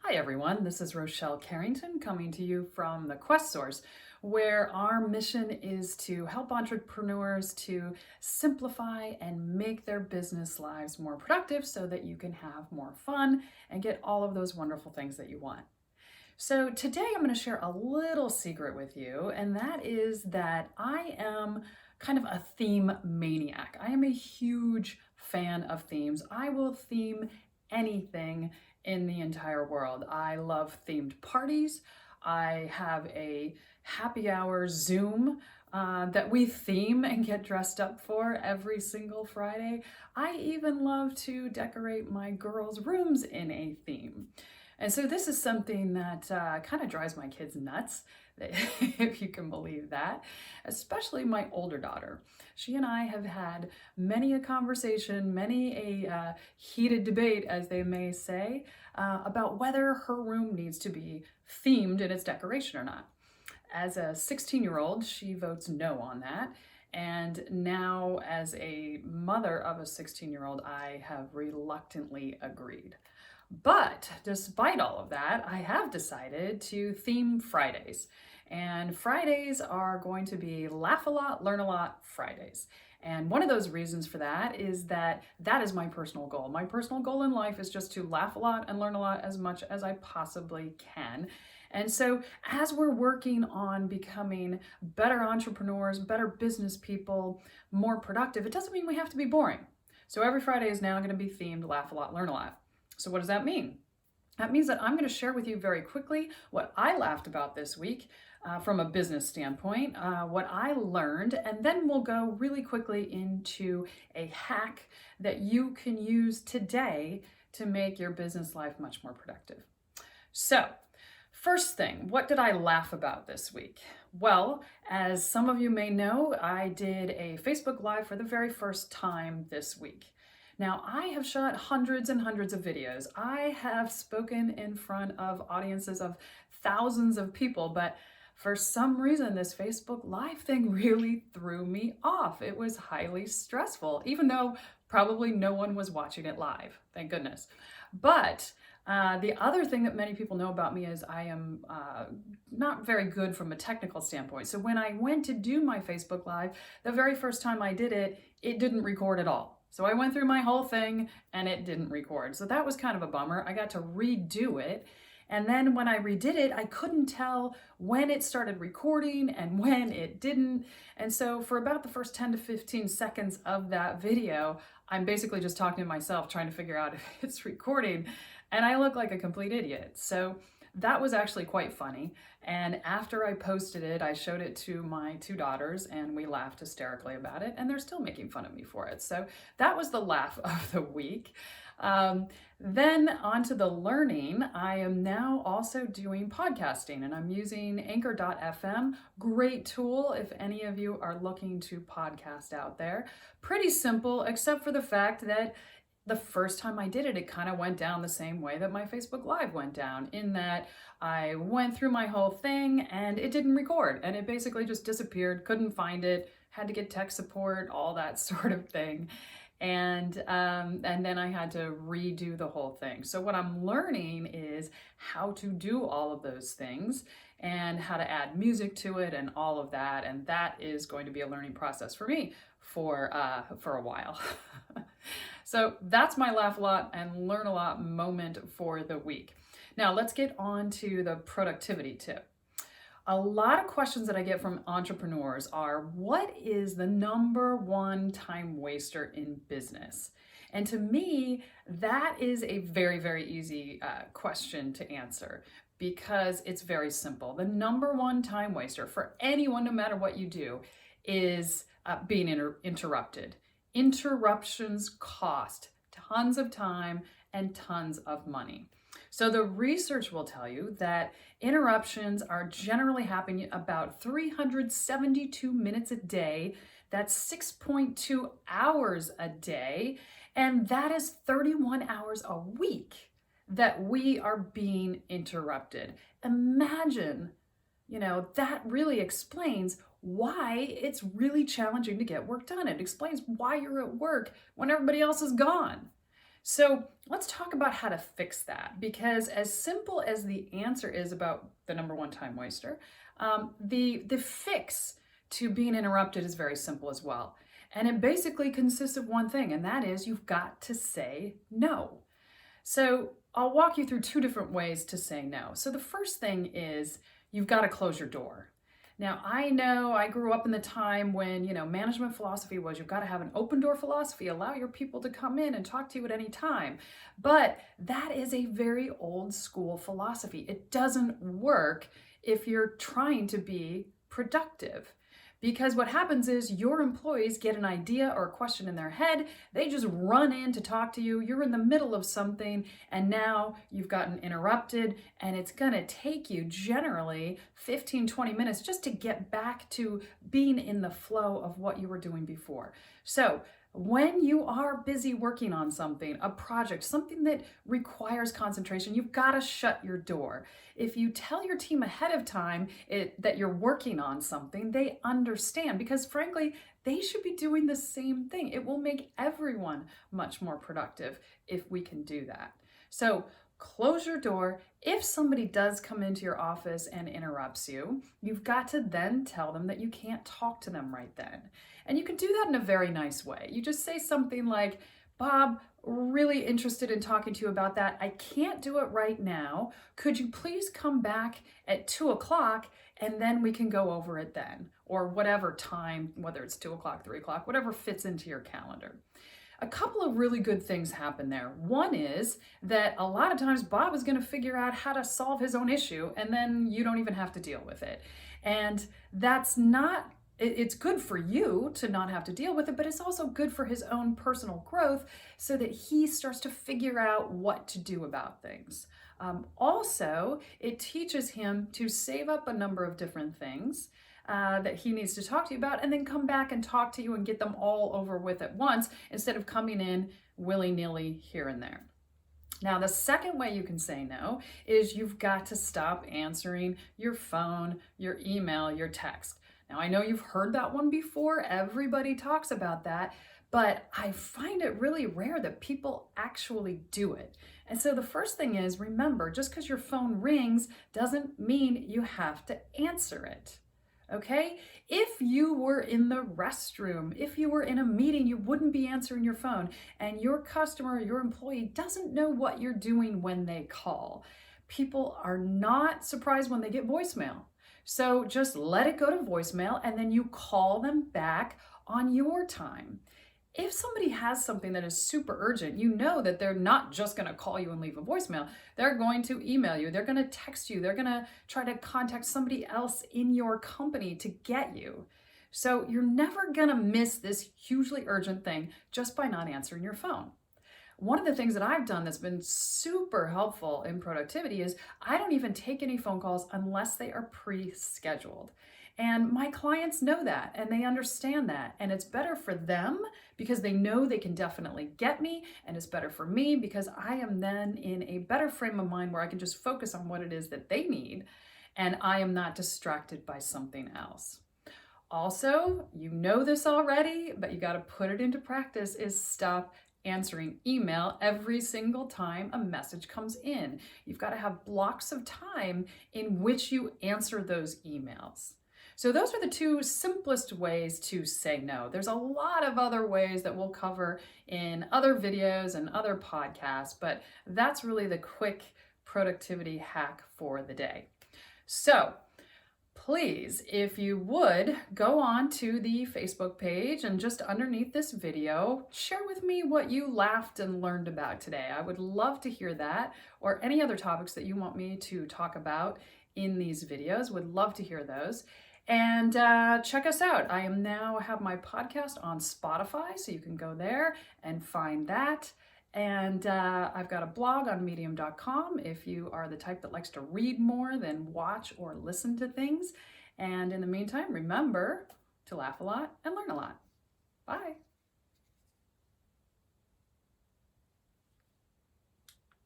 Hi everyone, this is Rochelle Carrington coming to you from the Quest Source, where our mission is to help entrepreneurs to simplify and make their business lives more productive so that you can have more fun and get all of those wonderful things that you want. So today I'm going to share a little secret with you, and that is that I am kind of a theme maniac. I am a huge fan of themes. I will theme anything in the entire world. I love themed parties. I have a happy hour Zoom that we theme and get dressed up for every single Friday. I even love to decorate my girls' rooms in a theme. And so this is something that kind of drives my kids nuts, if you can believe that, especially my older daughter. She and I have had many a conversation, many a heated debate, as they may say, about whether her room needs to be themed in its decoration or not. As a 16-year-old, she votes no on that. And now, as a mother of a 16-year-old, I have reluctantly agreed. But despite all of that, I have decided to theme Fridays. And Fridays are going to be Laugh a Lot, Learn a Lot Fridays. And one of those reasons for that is that is my personal goal. My personal goal in life is just to laugh a lot and learn a lot as much as I possibly can. And so as we're working on becoming better entrepreneurs, better business people, more productive, it doesn't mean we have to be boring. So every Friday is now going to be themed Laugh a Lot, Learn a Lot. So what does that mean? That means that I'm going to share with you very quickly what I laughed about this week from a business standpoint, what I learned, and then we'll go really quickly into a hack that you can use today to make your business life much more productive. So, first thing, what did I laugh about this week? Well, as some of you may know, I did a Facebook Live for the very first time this week. Now, I have shot hundreds and hundreds of videos. I have spoken in front of audiences of thousands of people, but for some reason, this Facebook Live thing really threw me off. It was highly stressful, even though probably no one was watching it live, thank goodness. But the other thing that many people know about me is I am not very good from a technical standpoint. So when I went to do my Facebook Live, the very first time I did it, it didn't record at all. So I went through my whole thing and it didn't record. So that was kind of a bummer. I got to redo it. And then when I redid it, I couldn't tell when it started recording and when it didn't. And so for about the first 10 to 15 seconds of that video, I'm basically just talking to myself, trying to figure out if it's recording. And I look like a complete idiot. So that was actually quite funny. And after I posted it, I showed it to my two daughters and we laughed hysterically about it. And they're still making fun of me for it. So that was the laugh of the week. Then onto the learning, I am now also doing podcasting and I'm using anchor.fm. Great tool if any of you are looking to podcast out there. Pretty simple, except for the fact that the first time I did it, it kind of went down the same way that my Facebook Live went down, in that I went through my whole thing and it didn't record and it basically just disappeared, couldn't find it, had to get tech support, all that sort of thing. And then I had to redo the whole thing. So what I'm learning is how to do all of those things and how to add music to it and all of that. And that is going to be a learning process for me for a while. So that's my laugh a lot and learn a lot moment for the week. Now let's get on to the productivity tip. A lot of questions that I get from entrepreneurs are, what is the number one time waster in business? And to me, that is a very, very easy question to answer because it's very simple. The number one time waster for anyone, no matter what you do, is being interrupted. Interruptions cost tons of time and tons of money. So the research will tell you that interruptions are generally happening about 372 minutes a day. That's 6.2 hours a day. And that is 31 hours a week that we are being interrupted. Imagine, that really explains why it's really challenging to get work done. It explains why you're at work when everybody else is gone. So let's talk about how to fix that, because as simple as the answer is about the number one time waster, the fix to being interrupted is very simple as well. And it basically consists of one thing, and that is you've got to say no. So I'll walk you through two different ways to say no. So the first thing is you've got to close your door. Now, I know I grew up in the time when, management philosophy was you've got to have an open door philosophy, allow your people to come in and talk to you at any time. But that is a very old school philosophy. It doesn't work if you're trying to be productive. Because what happens is your employees get an idea or a question in their head, they just run in to talk to you, you're in the middle of something, and now you've gotten interrupted, and it's gonna take you generally 15, 20 minutes just to get back to being in the flow of what you were doing before. So when you are busy working on something, a project, something that requires concentration, you've got to shut your door. If you tell your team ahead of time that you're working on something, they understand, because frankly, they should be doing the same thing. It will make everyone much more productive if we can do that. So close your door. If somebody does come into your office and interrupts you, you've got to then tell them that you can't talk to them right then. And you can do that in a very nice way. You just say something like, Bob, really interested in talking to you about that. I can't do it right now. Could you please come back at 2:00 and then we can go over it then? Or whatever time, whether it's 2:00, 3:00, whatever fits into your calendar. A couple of really good things happen there. One is that a lot of times Bob is going to figure out how to solve his own issue, and then you don't even have to deal with it. And it's good for you to not have to deal with it, but it's also good for his own personal growth so that he starts to figure out what to do about things. Also, it teaches him to save up a number of different things that he needs to talk to you about, and then come back and talk to you and get them all over with at once instead of coming in willy-nilly here and there. Now, the second way you can say no is you've got to stop answering your phone, your email, your text. Now, I know you've heard that one before. Everybody talks about that, but I find it really rare that people actually do it. And so the first thing is, remember, just because your phone rings doesn't mean you have to answer it. Okay? If you were in the restroom, if you were in a meeting, you wouldn't be answering your phone, and your customer, your employee doesn't know what you're doing when they call. People are not surprised when they get voicemail. So just let it go to voicemail, and then you call them back on your time. If somebody has something that is super urgent, you know that they're not just going to call you and leave a voicemail. They're going to email you. They're going to text you. They're going to try to contact somebody else in your company to get you. So you're never going to miss this hugely urgent thing just by not answering your phone. One of the things that I've done that's been super helpful in productivity is I don't even take any phone calls unless they are pre-scheduled. And my clients know that, and they understand that. And it's better for them because they know they can definitely get me. And it's better for me because I am then in a better frame of mind where I can just focus on what it is that they need. And I am not distracted by something else. Also, you know this already, but you got to put it into practice, is stop answering email every single time a message comes in. You've got to have blocks of time in which you answer those emails. So those are the two simplest ways to say no. There's a lot of other ways that we'll cover in other videos and other podcasts, but that's really the quick productivity hack for the day. So please, if you would, go on to the Facebook page and just underneath this video, share with me what you laughed and learned about today. I would love to hear that, or any other topics that you want me to talk about in these videos. Would love to hear those. And check us out. I am now have my podcast on Spotify, so you can go there and find that. And I've got a blog on medium.com if you are the type that likes to read more than watch or listen to things. And in the meantime, remember to laugh a lot and learn a lot. Bye.